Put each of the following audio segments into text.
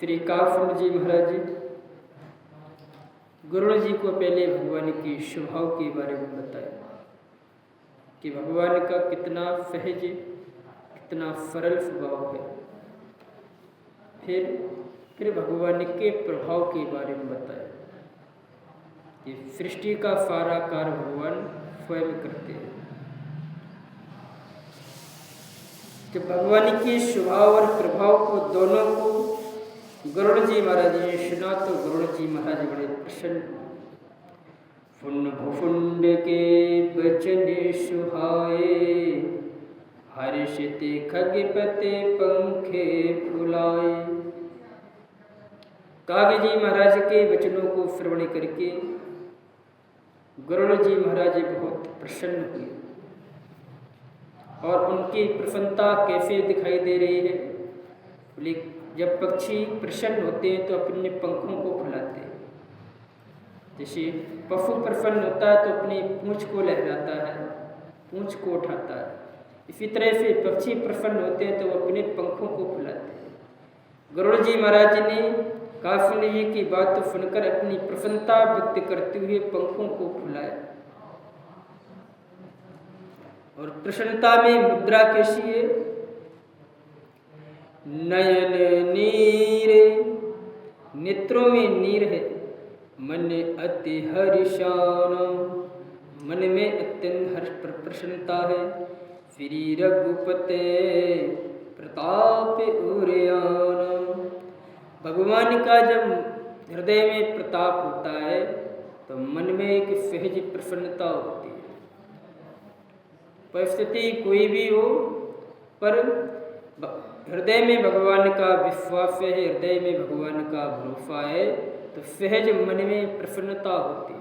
श्री काफुल जी महाराज जी गुरु जी को पहले भगवान की स्वभाव के बारे में बताया कि भगवान का कितना सहज कितना सरल स्वभाव है। फिर भगवान के प्रभाव के बारे में बताया कि सृष्टि का सारा कार्य भगवान स्वयं करते हैं। जब भगवान के स्वभाव और प्रभाव को दोनों को गरुड़ जी महाराज ने सुना तो गरुड़ जी महाराज बड़े प्रसन्न। फुन भुफुंड के बचन सुहाए, हर्षित खगपते पंखे फुलाए। काग जी महाराज के वचनों को श्रवण करके गरुड़ जी महाराज बहुत प्रसन्न हुए और उनकी प्रसन्नता कैसे दिखाई दे रही है। जब पक्षी प्रसन्न होते हैं तो अपने पंखों को फैलाते हैं। जैसे पशु प्रसन्न होता है तो अपनी पूंछ को लहराता है, पूंछ को उठाता है। इसी तरह से पक्षी प्रसन्न होते हैं तो वो अपने पंखों को फैलाते हैं। गरुड़ जी महाराज ने काफिल जी की बात तो सुनकर अपनी प्रसन्नता व्यक्त करते हुए पंखों को फैलाया। और प्रसन्नता में मुद्रा कैसी है? नयन नीर, नेत्रों में नीर है। मन अति हर्षान, मन में अत्यंत हर्ष प्रसन्नता है। श्री रघुपते प्रताप उरयान, भगवान का जब हृदय में प्रताप होता है तो मन में एक सहज प्रसन्नता होती है। परिस्थिति कोई भी हो पर हृदय में भगवान का विश्वास है, हृदय में भगवान का भरोसा है तो सहज मन में प्रसन्नता होती है।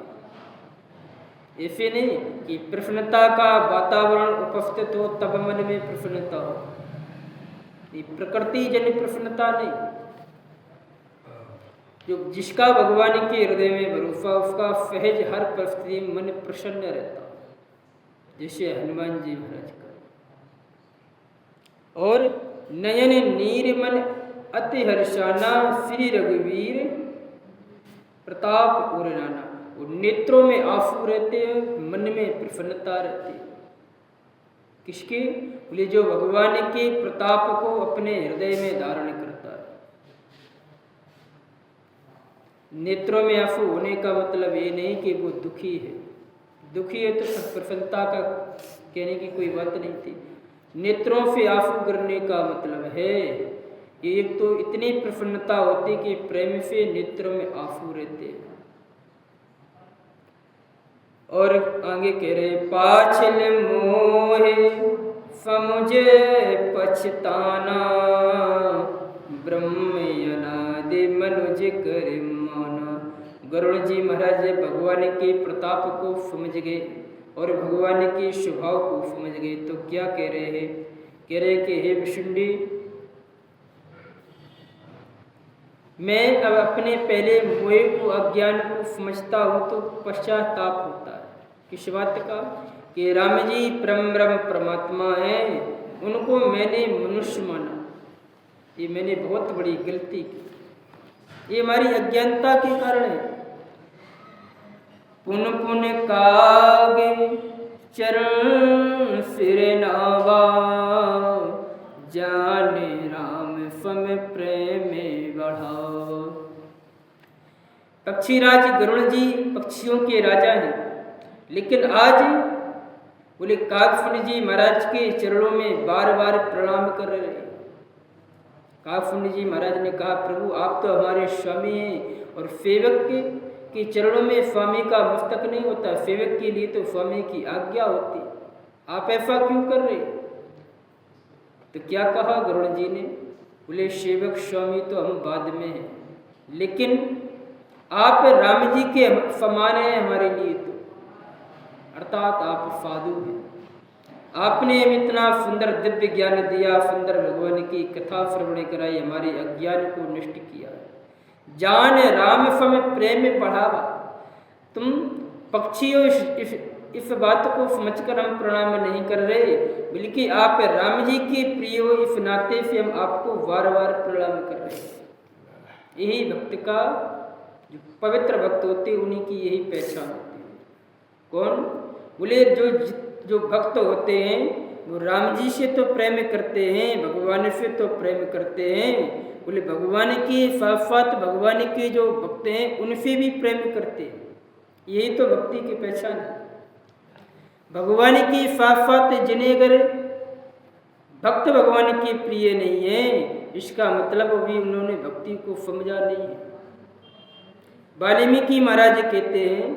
ऐसे नहीं कि प्रसन्नता का वातावरण उपस्थित हो तब मन में प्रसन्नता हो। ये प्रकृति जन्य प्रसन्नता नहीं। जो जिसका भगवान के हृदय में भरोसा उसका सहज हर परिस्थिति में मन प्रसन्न रहता, जैसे हनुमान जी महाराज का। और नयन नीर मन अति हर्षाना, श्री रघुवीर प्रताप उरनाना। और नेत्रों में आंसू रहते हैं, मन में प्रसन्नता रहती है। किसके? बोले जो भगवान के प्रताप को अपने हृदय में धारण करता है। नेत्रों में आंसू होने का मतलब ये नहीं कि वो दुखी है। दुखी है तो प्रसन्नता का कहने की कोई बात नहीं थी। नेत्रों से आंसू गिरने का मतलब है एक तो इतनी प्रसन्नता होती कि प्रेम से नेत्रों में आंसू रहते हैं। और आगे कह रहे पाछल मोहे समुझे पछताना, ब्रह्म अनादि मनुज कर माना। गरुड़ जी महाराज भगवान के प्रताप को समझ गए और भगवान के स्वभाव को समझ गए तो क्या कह रहे हैं? कह रहे कि हे विष्णु, मैं अब अपने पहले मोह को अज्ञान को समझता हूँ तो पश्चाताप होता है। किस बात का? कि राम जी परम ब्रह्म परमात्मा हैं, उनको मैंने मनुष्य माना। ये मैंने बहुत बड़ी गलती की, ये हमारी अज्ञानता के कारण है। पुन पुन कागे चरण सिर नावा, जाने राम सम प्रेम बढ़ाओ। पक्षीराज गरुड़ जी पक्षियों के राजा हैं, लेकिन आज बोले काकफुंड जी महाराज के चरणों में बार बार प्रणाम कर रहे हैं। काकफुंड जी महाराज ने कहा, प्रभु आप तो हमारे स्वामी हैं और सेवक के चरणों में स्वामी का मस्तक नहीं होता, सेवक के लिए तो स्वामी की आज्ञा होती, आप ऐसा क्यों कर रहे? तो क्या कहा गरुड़ जी ने? बोले सेवक स्वामी तो हम बाद में हैं, लेकिन आप राम जी के समान हैं हमारे लिए, तो अर्थात आप साधु हैं। आपने इतना सुंदर दिव्य ज्ञान दिया, सुंदर भगवान की कथा श्रवण कराई, हमारे अज्ञान को नष्ट किया। जान राम सम प्रेम बढ़ावा। तुम पक्षियों इस बात को समझकर हम प्रणाम नहीं कर रहे, बल्कि आप राम जी के प्रिय हो, इस नाते से हम आपको बार बार प्रणाम कर रहे हैं। यही भक्त का, जो पवित्र भक्त होते उन्हीं की यही पहचान होती है। कौन? बोले जो भक्त होते हैं वो राम जी से तो प्रेम करते हैं, भगवान से तो प्रेम करते हैं। बोले भगवान के साथ साथ भगवान के जो भक्त हैं उनसे भी प्रेम करते हैं। यही तो भक्ति की पहचान है। भगवान की साथ साथ जिन्हें अगर भक्त भगवान के प्रिय नहीं है, इसका मतलब अभी उन्होंने भक्ति को समझा नहीं है। वाल्मीकि महाराज कहते हैं,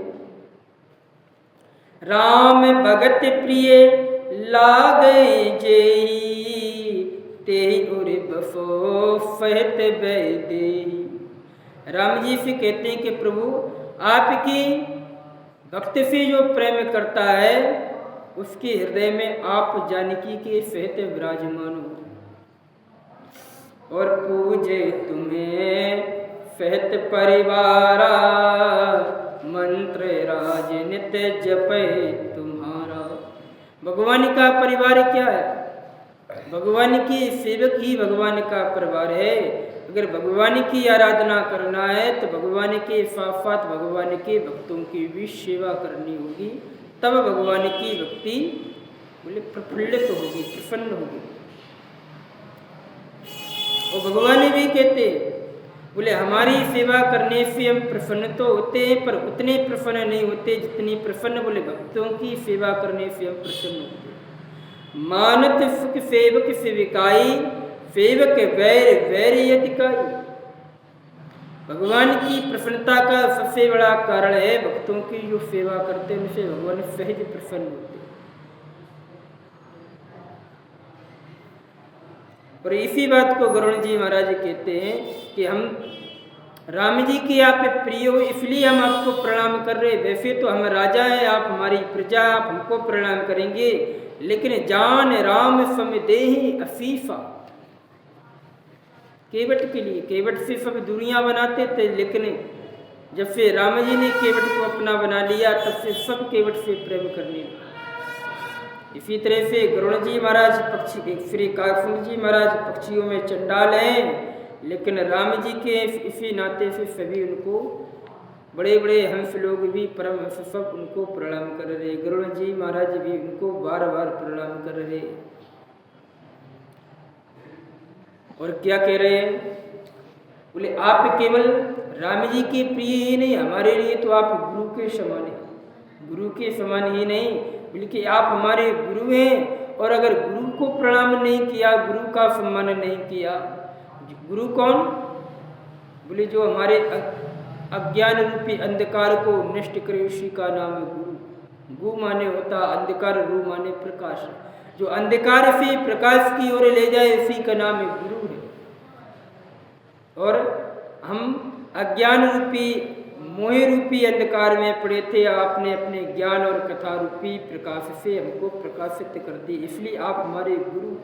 राम भगत प्रिय लागे जेई, तेहि उरे बसो सहत बैदेही। राम जी से कहते हैं कि प्रभु आपकी भक्त से जो प्रेम करता है उसके हृदय में आप जानकी के सहित विराजमान हो, और पूजे तुम्हें सहित परिवारा, मंत्र राज नित्य जपे तुम्हारा। भगवान का परिवार क्या है? भगवान की सेवक ही भगवान का परिवार है। अगर भगवान की आराधना करना है तो भगवान के साथ साथ भगवान के भक्तों की भी सेवा करनी होगी, तब भगवान की भक्ति बोले प्रफुल्लित होगी, प्रसन्न होगी। और भगवान भी कहते बोले हमारी सेवा करने से हम प्रसन्न तो होते हैं, पर उतने प्रसन्न नहीं होते जितनी प्रसन्न बोले भक्तों की सेवा करने से हम प्रसन्न होते। मानत सुख सेवक सेविकाई, सेवक वैर वैर यतिकाई। भगवान की प्रसन्नता का सबसे बड़ा कारण है भक्तों की जो सेवा करते हैं उनसे भगवान सहज प्रसन्न होते हैं। और इसी बात को गरुड़ जी महाराज कहते हैं कि हम राम जी की आप प्रिय हो इसलिए हम आपको प्रणाम कर रहे। वैसे तो हम राजा हैं, आप हमारी प्रजा, आप हमको प्रणाम करेंगे, लेकिन जान राम समदेहि असीफा। केवट के लिए, केवट से सब दूरियां बनाते थे, लेकिन जब से राम जी ने केवट को अपना बना लिया तब से सब केवट से प्रेम करने लगे। इसी तरह से गरुड़ जी महाराज पक्षी, श्री काकफुंड जी महाराज पक्षियों में चंडाल हैं, लेकिन राम जी के इसी नाते से सभी उनको, बड़े बड़े हंस लोग भी, परम हंस सब उनको प्रणाम कर रहे। गरुड़ जी महाराज भी उनको बार बार प्रणाम कर रहे। और क्या कह रहे हैं? बोले आप केवल राम जी के प्रिय ही नहीं, हमारे लिए तो आप गुरु के समान हैं। गुरु के समान ही नहीं बल्कि आप हमारे गुरु हैं। और अगर गुरु को प्रणाम नहीं किया, गुरु का सम्मान नहीं किया, गुरु कौन? बोले जो हमारे अज्ञान रूपी अंधकार को नष्ट करे उसी का नाम है गुरु। गु माने होता अंधकार, रू माने प्रकाश। जो अंधकार से प्रकाश की ओर ले जाए उसी का नाम है गुरु है। और हम अज्ञान रूपी, मोह रूपी अंधकार में पड़े थे, आपने अपने ज्ञान और कथा रूपी प्रकाश से हमको प्रकाशित कर दी, इसलिए आप हमारे गुरु।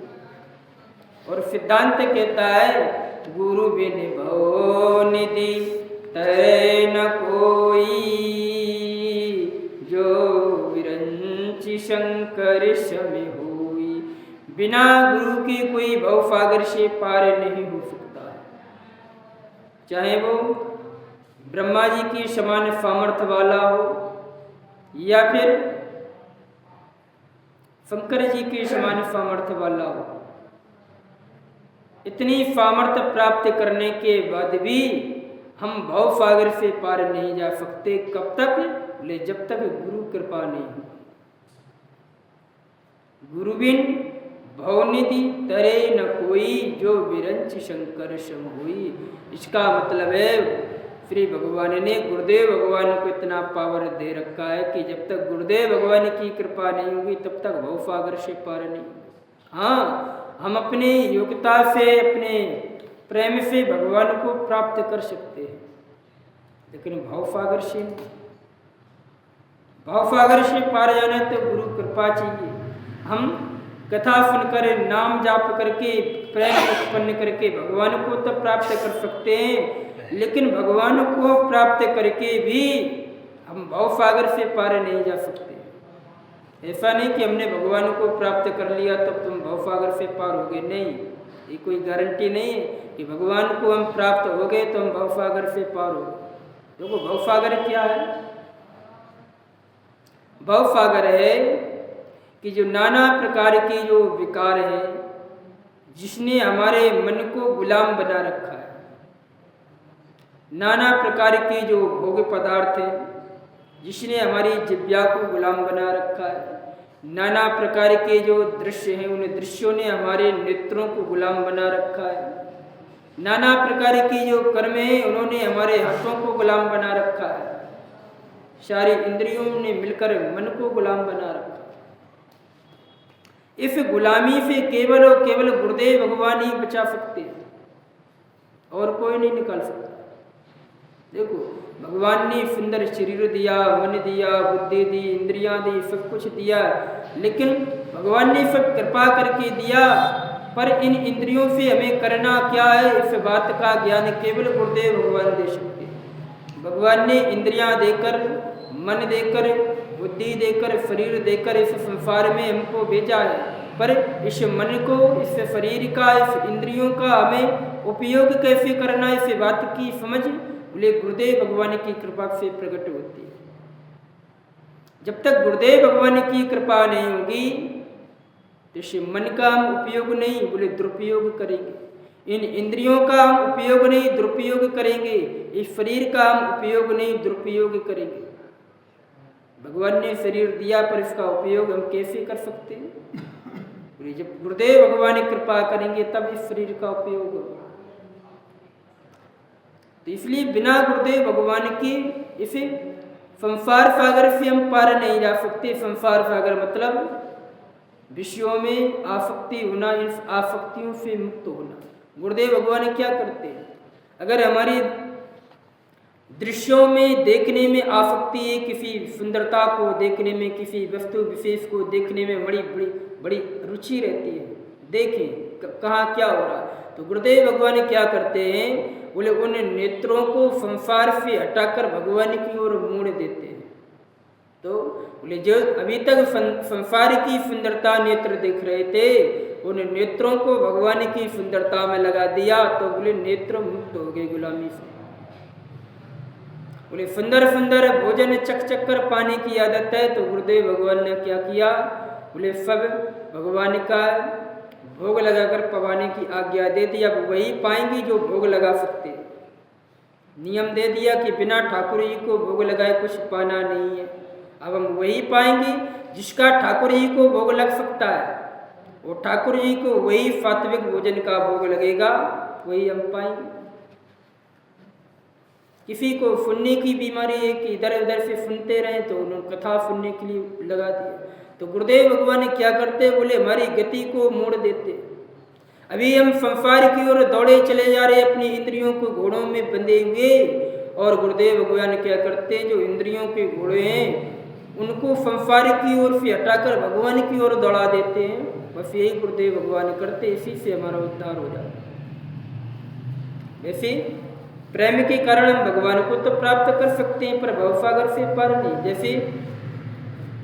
और सिद्धांत कहता है गुरु बिन भव निधि तै न कोई, जो विरंचि शंकर सम होई। बिना गुरु के कोई भवसागर से पार नहीं हो सकता है। चाहे वो ब्रह्मा जी की समान सामर्थ्य वाला हो या फिर शंकर जी के समान सामर्थ्य वाला हो। इतनी सामर्थ्य प्राप्त करने के बाद भी हम भवसागर से पार नहीं जा सकते। कब तक? बोले जब तक गुरु कृपा नहीं हो। गुरु बिन भवनिधि तरे न कोई, जो विरंच शंकर सम होई। इसका मतलब है श्री भगवान ने, गुरुदेव भगवान को इतना पावर दे रखा है कि जब तक गुरुदेव भगवान की कृपा नहीं होगी तब तक भवसागर से पार नहीं। हाँ, हम अपनी योग्यता से, अपने प्रेम से भगवान को प्राप्त कर सकते हैं, लेकिन भवसागर से, भवसागर से पार जाना तो गुरु कृपा चाहिए। हम कथा सुनकर, नाम जाप करके, प्रेम उत्पन्न करके भगवान को तो प्राप्त कर सकते हैं, लेकिन भगवान को प्राप्त करके भी हम भवसागर से पार नहीं जा सकते। ऐसा नहीं कि हमने भगवान को प्राप्त कर लिया तब तुम भवसागर से पार हो गए, नहीं। ये कोई गारंटी नहीं है कि भगवान को हम प्राप्त हो गए तो हम भवसागर से पार हो गए। देखो भवसागर क्या है? भवसागर है कि जो नाना प्रकार की जो विकार है, जिसने हमारे मन को गुलाम बना रखा है, नाना प्रकार की जो भोग पदार्थ है जिसने हमारी जिह्वा को गुलाम बना रखा है, नाना प्रकार के जो दृश्य हैं उन दृश्यों ने हमारे नेत्रों को गुलाम बना रखा है, नाना प्रकार की जो कर्म हैं उन्होंने हमारे हाथों को गुलाम बना रखा है, सारी इंद्रियों ने मिलकर मन को गुलाम बना रखा है। इस गुलामी से केवल और केवल गुरुदेव भगवान ही बचा सकते हैं और कोई नहीं निकाल सकता। देखो भगवान ने सुंदर शरीर दिया, मन दिया, बुद्धि दी, इंद्रियां दी, सब कुछ दिया, लेकिन भगवान ने सब कृपा करके दिया, पर इन इंद्रियों से हमें करना क्या है इस बात का ज्ञान केवल गुरुदेव भगवान दे सकते हैं। भगवान ने इंद्रियां देकर, मन देकर, बुद्धि देकर, शरीर देकर इस संसार में हमको भेजा है, पर इस मन को, इस शरीर का, इस इंद्रियों का हमें उपयोग कैसे करना है इस बात की समझ बोले गुरुदेव भगवान की कृपा से प्रकट होती है। जब तक गुरुदेव भगवान की कृपा नहीं होगी तो इस मन का हम उपयोग नहीं बोले दुरुपयोग करेंगे, इन इंद्रियों का हम उपयोग नहीं दुरुपयोग करेंगे, इस शरीर का हम उपयोग नहीं दुरुपयोग करेंगे। भगवान ने शरीर दिया पर इसका उपयोग हम कैसे कर सकते हैं? जब गुरुदेव भगवान कृपा करेंगे तब इस शरीर का उपयोग होगा। तो इसलिए बिना गुरुदेव भगवान की इसे संसार सागर से हम पार नहीं जा सकते। संसार सागर मतलब विषयों में आसक्ति होना, इन आसक्तियों से मुक्त होना। गुरुदेव भगवान क्या करते हैं? अगर हमारी दृश्यों में देखने में आसक्ति है, किसी सुंदरता को देखने में, किसी वस्तु विशेष को देखने में बड़ी बड़ी बड़ी रुचि रहती है, देखें कहाँ क्या हो रहा है, तो गुरुदेव भगवान क्या करते हैं बोले उन नेत्रों को संसार से हटाकर भगवान की ओर मोड़ देते हैं। तो बोले जो अभी तक संसार की सुंदरता नेत्र देख रहे थे उन नेत्रों को भगवान की सुंदरता में लगा दिया, तो बोले नेत्र मुक्त हो गए गुलामी से। बोले सुंदर सुंदर भोजन चख चख कर पाने की आदत है, तो गुरुदेव भगवान ने क्या किया बोले सब भगवान का भोग लगाकर पवाने की आज्ञा दे दी। अब वही पाएंगी जो भोग लगा सकते, नियम दे दिया कि बिना ठाकुर जी को भोग लगाए कुछ पाना नहीं है। अब हम वही पाएंगे जिसका ठाकुर जी को भोग लग सकता है, वो ठाकुर जी को वही सात्विक भोजन का भोग लगेगा, वही हम पाएंगे। किसी को सुनने की बीमारी है कि इधर उधर से सुनते रहे, तो उन्होंने कथा सुनने के लिए लगा दिया। तो गुरुदेव भगवान क्या करते बोले हमारी गति को मोड़ देते। अभी हम संसार की ओर दौड़े चले जा रहे अपनी इंद्रियों को घोड़ों में बंधे हुए, और गुरुदेव भगवान क्या करते जो इंद्रियों के घोड़े हैं उनको संसार की ओर से हटाकर भगवान की ओर दौड़ा देते हैं। बस यही गुरुदेव भगवान करते, इसी से हमारा उद्धार हो जाता है। वैसे प्रेम के कारण हम भगवान को तो प्राप्त कर सकते हैं पर भवसागर से पार नहीं। जैसे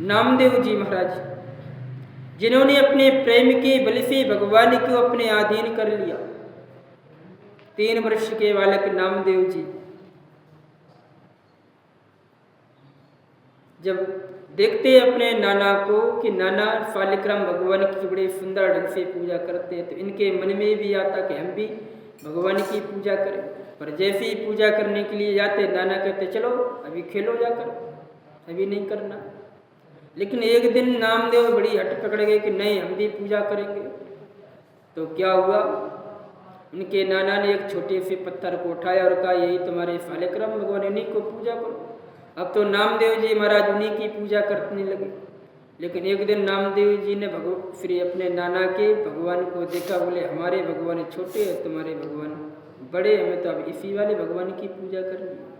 नामदेव जी महाराज जिन्होंने अपने प्रेम के बल से भगवान को अपने अधीन कर लिया। 3 वर्ष के बालक नामदेव जी जब देखते अपने नाना को कि नाना शालिग्राम भगवान की बड़े सुंदर ढंग से पूजा करते हैं, तो इनके मन में भी आता कि हम भी भगवान की पूजा करें। पर जैसे ही पूजा करने के लिए जाते नाना कहते चलो अभी खेलो जाकर, अभी नहीं करना। लेकिन एक दिन नामदेव बड़ी हट पकड़ गए कि नहीं हम भी पूजा करेंगे। तो क्या हुआ, उनके नाना ने एक छोटे से पत्थर को उठाया और कहा यही तुम्हारे शालिग्राम भगवान, इन्हीं को पूजा करो। अब तो नामदेव जी महाराज उन्हीं की पूजा करने लगे। लेकिन एक दिन नामदेव जी ने श्री अपने नाना के भगवान को देखा, बोले हमारे भगवान छोटे हैं, तुम्हारे भगवान बड़े, हमें तो अब इसी वाले भगवान की पूजा करनी है।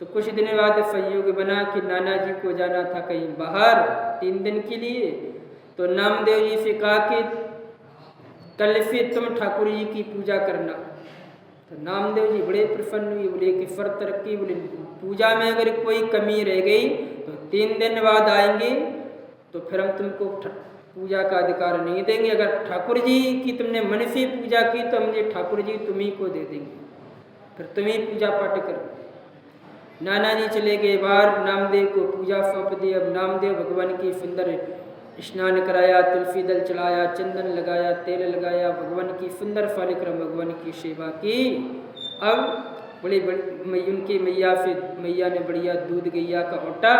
तो कुछ दिन बाद संयोग बना कि नाना जी को जाना था कहीं बाहर 3 दिन के लिए। तो नामदेव जी से कहा कि कल से तुम ठाकुर जी की पूजा करना। तो नामदेव जी बड़े प्रसन्न हुए, बोले कि फर्क तरक्की, बोले पूजा में अगर कोई कमी रह गई तो 3 दिन बाद आएंगे, तो फिर हम तुमको पूजा का अधिकार नहीं देंगे। अगर ठाकुर जी की तुमने मन से पूजा की तो हमने ठाकुर जी तुम्ही को दे देंगे, फिर तुम्ही पूजा पाठ करो। नाना जी चले गए बाहर, नामदेव को पूजा सौंप दी। अब नामदेव भगवान की सुंदर स्नान कराया, तुलसी दल चढ़ाया, चंदन लगाया, तेल लगाया, भगवान की सुंदर परिक्रम, भगवान की सेवा की। अब बड़े उनकी मैया ने बढ़िया दूध गैया का ओटा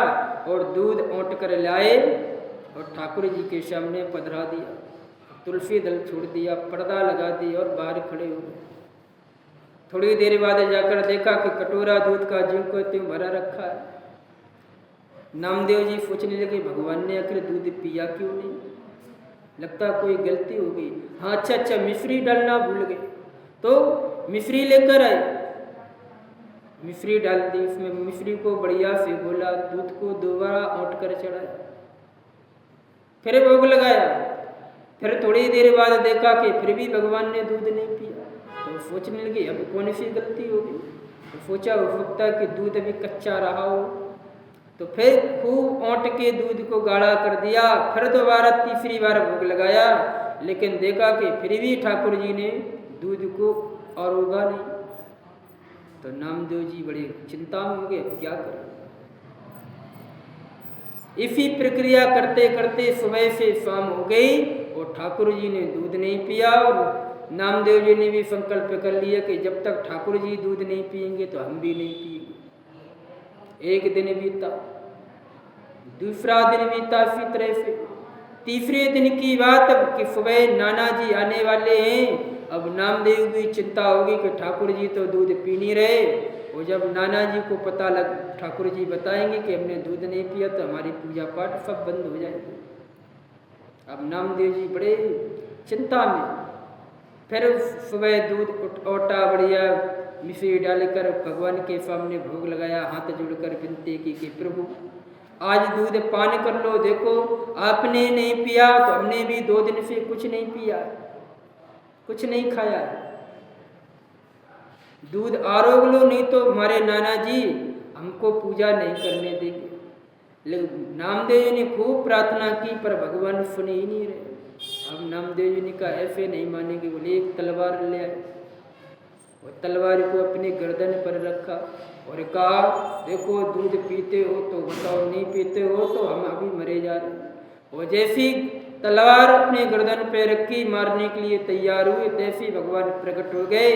और दूध ओट कर लाए और ठाकुर जी के सामने पधरा दिया, तुलसी दल छोड़ दिया, पर्दा लगा दी और बाहर खड़े हो गए। थोड़ी देर बाद जाकर देखा कि कटोरा दूध का ज्यों को त्यों भरा रखा है। नामदेव जी सोचने लगे भगवान ने आखिर दूध पिया क्यों नहीं, लगता कोई गलती हो गई। हाँ अच्छा मिश्री डालना भूल गए, तो मिश्री लेकर आए, मिश्री डाल दी उसमें, मिश्री को बढ़िया से घोला, दूध को दोबारा औंट कर चढ़ाया, फिर भोग लगाया। फिर थोड़ी देर बाद देखा कि फिर भी भगवान ने दूध नहीं पिया, तो सोचने लगे अब कौन सी गलती होगी। तो सोचा हो सकता है कि दूध अभी कच्चा रहा हो, तो फिर खूब औंट के दूध को गाढ़ा कर दिया। फिर दोबारा तीसरी बार भोग लगाया, लेकिन देखा कि फिर भी ठाकुर जी ने दूध को और उगा नहीं। तो नामदेव जी बड़े चिंता में हो गए, क्या करें। इसी प्रक्रिया करते करते सुबह से शाम हो गई और ठाकुर जी ने दूध नहीं पिया। और नामदेव जी ने भी संकल्प कर लिया कि जब तक ठाकुर जी दूध नहीं पिएंगे तो हम भी नहीं पिएंगे। एक दिन बीता, दूसरा दिन बीता, इसी तरह से तीसरे दिन की बात अब कि सुबह नाना जी आने वाले हैं। अब नामदेव की चिंता होगी कि ठाकुर जी तो दूध पी नहीं रहे, और जब नाना जी को पता लग, ठाकुर जी बताएंगे कि हमने दूध नहीं पिया तो हमारी पूजा पाठ सब बंद हो जाएगी। अब नामदेव जी बड़े चिंता में। फिर सुबह दूध ओटा बढ़िया मिश्री डालकर भगवान के सामने भोग लगाया, हाथ जोड़कर विनती की कि प्रभु आज दूध पान कर लो, देखो आपने नहीं पिया तो हमने भी 2 दिन से कुछ नहीं पिया, कुछ नहीं खाया, दूध आरोग लो, नहीं तो हमारे नाना जी हमको पूजा नहीं करने देंगे। लेकिन नामदेव जी ने खूब प्रार्थना की पर भगवान सुन ही नहीं रहे। अब नामदेव जी ने कहा ऐसे नहीं मानेंगे, बोले एक तलवार ले आए और तलवार को अपने गर्दन पर रखा और कहा देखो दूध पीते हो तो बताओ, नहीं पीते हो तो हम अभी मरे जा रहे। और जैसी तलवार अपने गर्दन पे रखी, मारने के लिए तैयार हुए, तैसे भगवान प्रकट हो गए।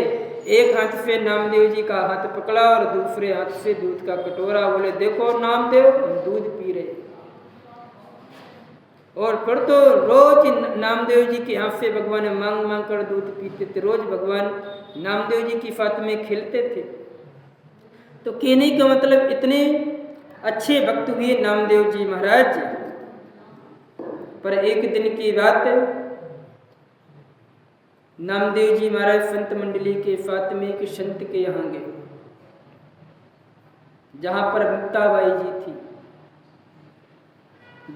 एक हाथ से नामदेव जी का हाथ पकड़ा और दूसरे हाथ से दूध का कटोरा, बोले देखो नामदेव हम दूध पी रहे। और फिर तो रोज नामदेव जी के हाथ से भगवान मांग मांग कर दूध पीते थे, रोज भगवान नामदेव जी की साथ में खेलते थे। तो कहने का मतलब इतने अच्छे भक्त हुए नामदेव जी महाराज। पर एक दिन की बात, नामदेव जी महाराज संत मंडली के साथ में एक संत के यहाँ गए, जहां पर मुक्ताबाई जी थी,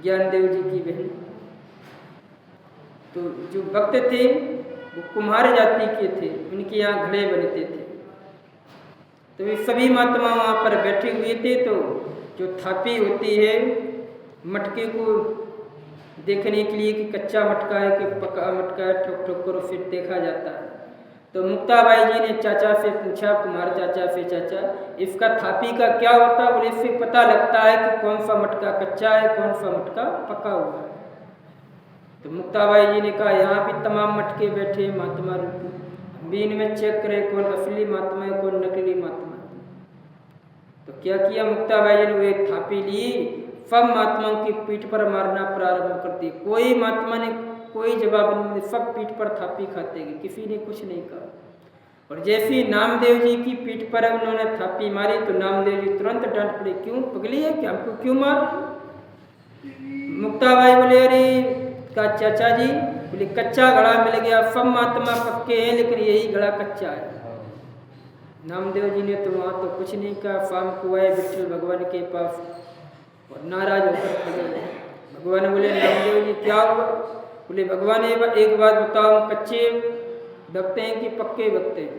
ज्ञानदेव जी की बहन। तो जो भक्त थे वो कुम्हार जाति के थे, उनके यहाँ घड़े बनते थे। तो वे सभी महात्मा वहाँ पर बैठे हुए थे। तो जो थापी होती है मटके को देखने के लिए कि कच्चा मटका है कि पका मटका है, ठोक ठोक कर फिर देखा जाता है। तो मुक्ताबाई जी ने चाचा से पूछा, कुमार चाचा से, चाचा इसका थापी का क्या होता है। बोले इससे पता लगता है कि कौन सा मटका कच्चा है, कौन सा मटका पका हुआ है। तो मुक्ताबाई जी ने कहा यहाँ भी तमाम मटके बैठे हैं महात्मा रूपी, भी इनमें चेक करें कौन असली महात्मा है कौन नकली महात्मा है। तो क्या किया मुक्ताबाई जी ने, वो एक थापी ली, सब महात्माओं की पीठ पर मारना प्रारंभ कर दी। कोई महात्मा ने कोई जवाब नहीं, सब पीठ पर थापी खाते गए, किसी ने कुछ नहीं कहा। और जैसे नामदेव जी की पीठ पर उन्होंने थापी मारी तो नामदेव जी तुरंत डांट पड़े, क्यों पगली है कि हमको क्यों मार। मुक्ताबाई बोले अरे का चाचा जी, बोले कच्चा घड़ा मिल गया, सब महात्मा पक्के हैं लेकिन यही घड़ा कच्चा है। नामदेव जी ने तो वहाँ तो कुछ नहीं कहा। शाम को आए विठल भगवान के पास और नाराज होकर खड़े। भगवान बोले नामदेव जी क्या हुआ। बोले भगवान एक बात बताओ, कच्चे भक्त हैं कि पक्के भक्त हैं।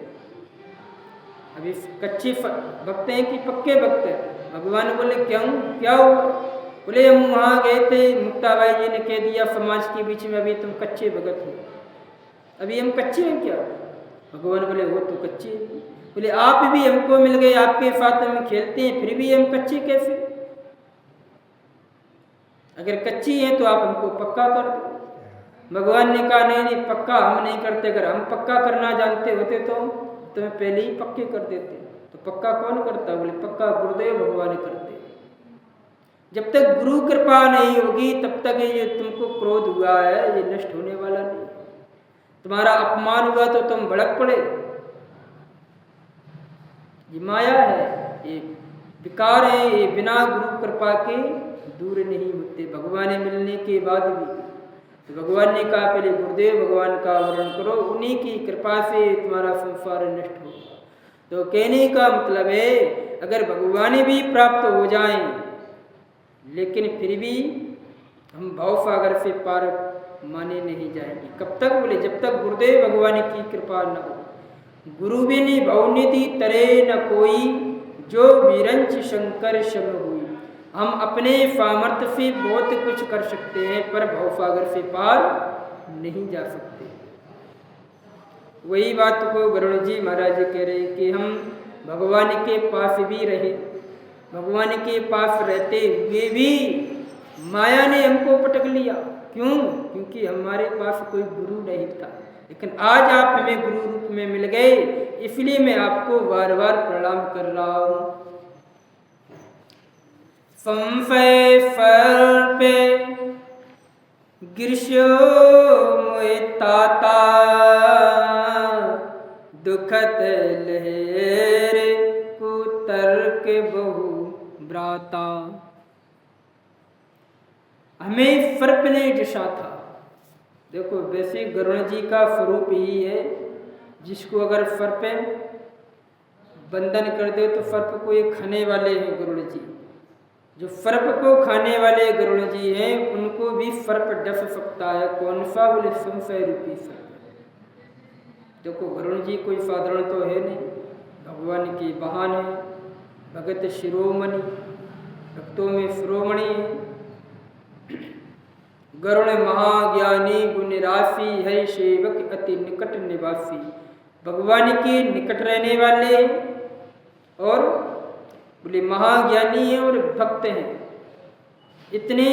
अभी कच्चे भक्त हैं कि पक्के भक्त हैं। भगवान बोले क्यों क्या हुआ। बोले हम वहाँ गए थे, मुक्ताबाई जी ने कह दिया समाज के बीच में, अभी तुम कच्चे भगत हो। अभी हम कच्चे हैं क्या? भगवान बोले वो तो कच्चे हैं। बोले आप भी हमको मिल गए, आपके साथ हम खेलते हैं, फिर भी हम कच्चे कैसे? अगर कच्ची है तो आप हमको पक्का कर दो। भगवान ने कहा नहीं नहीं, पक्का हम नहीं करते। अगर हम पक्का करना जानते होते तो तुम्हें पहले ही पक्के कर देते। तो पक्का कौन करता? बोले पक्का गुरुदेव भगवान करते। जब तक गुरु कृपा नहीं होगी तब तक ये तुमको क्रोध हुआ है ये नष्ट होने वाला नहीं। तुम्हारा अपमान हुआ तो तुम भड़क पड़े। ये माया है, ये विकार है, ये बिना गुरु कृपा के दूर नहीं होते। भगवान मिलने के बाद भी तो भगवान ने कहा पहले गुरुदेव भगवान का वर्ण करो, उन्हीं की कृपा से तुम्हारा संसार नष्ट होगा। तो कहने का मतलब है अगर भगवान भी प्राप्त हो जाएं लेकिन फिर भी हम भाव सागर से पार माने नहीं जाएंगे। कब तक? बोले जब तक गुरुदेव भगवान की कृपा न हो। गुरु भी नहीं भवनिधि तरे न कोई, जो विरंच शंकर शम हुई। हम अपने सामर्थ्य से बहुत कुछ कर सकते हैं पर भव सागर से पार नहीं जा सकते। वही बात को वरुण जी महाराज कह रहे कि हम भगवान के पास भी रहे, भगवान के पास रहते हुए भी माया ने हमको पटक लिया। क्यों? क्योंकि हमारे पास कोई गुरु नहीं था। लेकिन आज आप हमें गुरु रूप में मिल गए, इसलिए मैं आपको बार बार प्रणाम कर रहा हूँ। संशय फर पे गिरशो मोए ताता, दुखत लहर कुतर्क बहु ब्राता। हमें सर्प ने जसा था। देखो वैसे गरुण जी का स्वरूप ही है, जिसको अगर सर्प बंधन कर दे तो सर्प को ये खाने वाले हैं गरुण जी। जो सर्प को खाने वाले गरुण जी हैं उनको भी सर्प डस सकता है। कौन सा? बोले संशय रूपी सर्प। देखो गरुण जी कोई साधारण तो है नहीं, भगवान की वाहन है, भगत शिरोमणि, भक्तों में शिरोमणि है। गरुण महाज्ञानी गुण राशि है, सेवक अति निकट निवासी। भगवान के निकट रहने वाले और बोले महाज्ञानी है और भक्त हैं। इतनी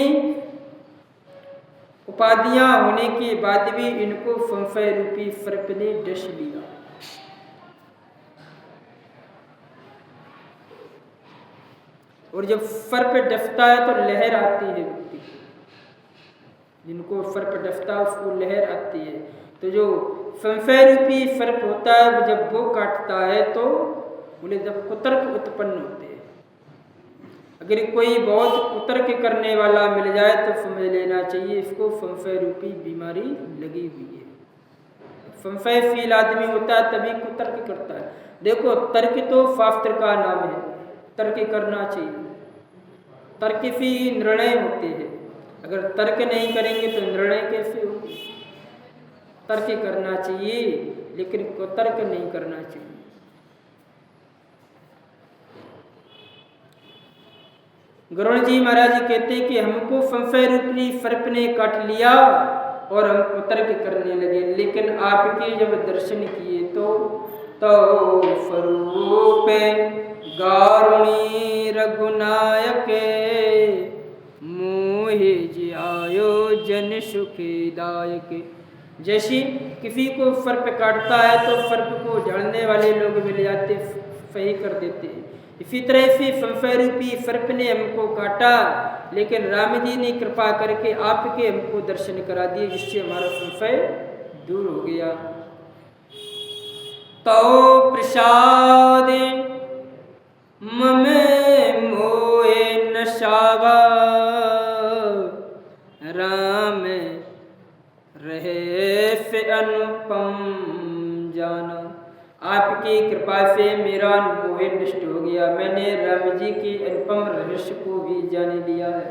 उपाधियां होने के बाद भी इनको संशय रूपी सर्प ने डस लिया। और जब सर्प डसता है तो लहर आती है व्यक्ति को, जिनको सर्प डसता है उसको लहर आती है। तो जो संशय रूपी सर्प होता है जब वो काटता है तो बोले जब कुतर्क उत्पन्न होते हैं। अगर कोई बहुत कुतर्क करने वाला मिल जाए तो समझ लेना चाहिए इसको संशय रूपी बीमारी लगी हुई है। संशयशील आदमी होता है तभी कुतर्क करता है। देखो तर्क तो शास्त्र का नाम है, तर्क करना चाहिए। तर्क से ही निर्णय होते हैं। अगर तर्क नहीं करेंगे तो निर्णय कैसे होंगे? तर्क करना चाहिए लेकिन कुतर्क नहीं करना चाहिए। गरुण जी महाराज कहते हैं कि हमको संशय रूपी सर्प ने काट लिया और हम कुतर्क करने लगे। लेकिन आपके जब दर्शन किए तो स्वरूप गारुणी रघुनायक, मोहे जियायो जन सुखदायक। जैसे किसी को सर्प काटता है तो सर्प को झाड़ने वाले लोग मिल जाते, सही कर देते हैं। इसी तरह से संशय रूपी सर्प ने हमको काटा, लेकिन राम जी ने कृपा करके आपके हमको दर्शन करा दिए, जिससे हमारा संशय दूर हो गया। तो प्रसाद ममे मोए नशावा, राम रहे से अनुपम जाना। आपकी कृपा से मेरा मोह नष्ट हो गया, मैंने राम जी के अनुपम रहस्य को भी जान लिया है।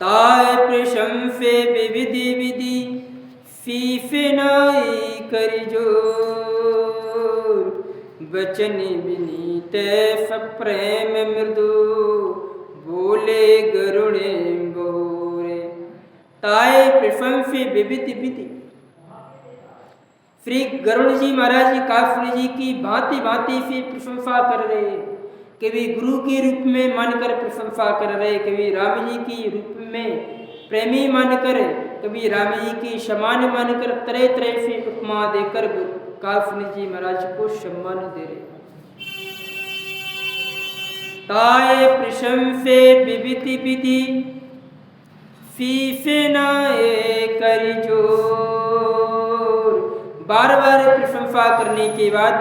ताय प्रशंसे विविधि विधि फीफनाई कर जोर, बचन विनीत सप्रेम मृदु बोले गरुणे बोरे ताए प्रशंसे विविधि विधि। श्री गरुड़ जी महाराज जी काफुल जी की भांति भांति से प्रशंसा कर रहे, कभी गुरु के रूप में मानकर प्रशंसा कर रहे, कभी राम जी की रूप में प्रेमी मानकर, कभी राम जी की समान मानकर तरह तरह से उपमा देकर काफुल जी महाराज को सम्मान दे रहे। ताए प्रशंसे विविधि विधि फीसे नाए करि जोर। बार बार प्रशंसा करने के बाद